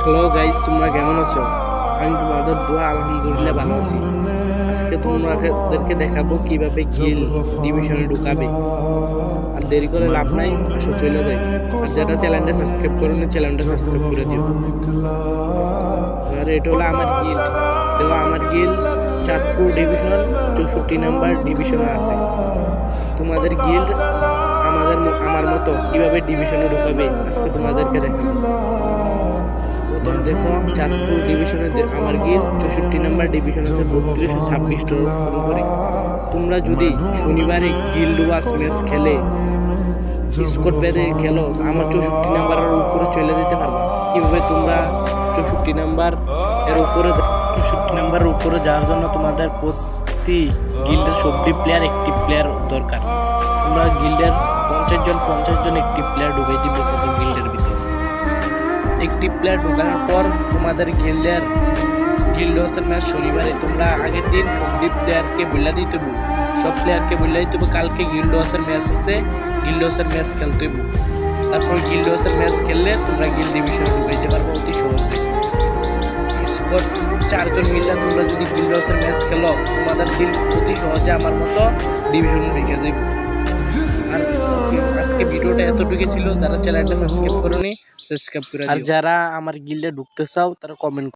Hello guys, তোমরা কেমন আছো? আমি তোমাদের দোয়া আলহামদুলিল্লাহ ভালো আছি। আজকে তোমাদেরকে দেখাবো কিভাবে গিল ডিভিশনে ঢুকাবে। আর দেরি করে লাভ নাই, আসো চলে যাই। আর যারা চ্যানেলটা সাবস্ক্রাইব করোনি চ্যানেলটা সাবস্ক্রাইব করে দিও। আর এটা হলো আমার গিল্ড, দেওয়া আমার গিল্ড চাঁদপুর ডিভিশন 64 নাম্বার ডিভিশনে আছে। তোমাদের গিল্ড আমার মতো কিভাবে ডিভিশনে ঢুকাবে আজকে তোমাদেরকে দেখাবো। প্রথম দেখো, চাঁদপুর ডিভিশনে আমার গিল 64 নাম্বার ডিভিশন আছে 3226 করে। তোমরা যদি শনিবারে গিল্ড ওয়াস ম্যাচ খেলে স্কোর বেঁধে খেলো, আমার 64 নাম্বারের উপরে চলে দিতে পারবো। কিভাবে তোমরা 64 নাম্বার এর উপরে 64 নাম্বারের উপরে যাওয়ার জন্য তোমাদের প্রতি গিল্ডের 70 প্লেয়ার একটি প্লেয়ার দরকার। তোমরা গিল্ডের 50 জন একটি প্লেয়ার ঢুকিয়ে দিবে প্রথম গিল্ডের ভিতরে। একটি প্লেয়ার ঢোকানোর পর তোমাদের গিল্ড ওয়াসের ম্যাচ শনিবারে তোমরা আগের দিন সব প্লেয়ারকে বলে দিতে হবে, সব প্লেয়ারকে বলে দিতে হবে কালকে গিল্ড ওয়াসের ম্যাচ আছে, গিল্ড ওয়াসের ম্যাচ খেলতে হবে। তারপর গিল্ড ওয়াসের ম্যাচ খেললে তোমরা গিল্ড ডিভিশনে ঢুকাইতে পারবো অতি সহজে। স্কোর 4 জন মিলে তোমরা যদি গিল্ড ওয়াসের ম্যাচ খেলো, তোমাদের গিল্ড অতি সহজে আমার মতো ডিভিশনে ঢুকে যাবে। আর আজকে ভিডিওটা এতটুকু ছিল। যারা চ্যানেলটা সাবস্ক্রাইব করোনি সাবস্ক্রাইব করে দিও। আর যারা আমার গিল্ডে ঢুকতে চাও তারা কমেন্ট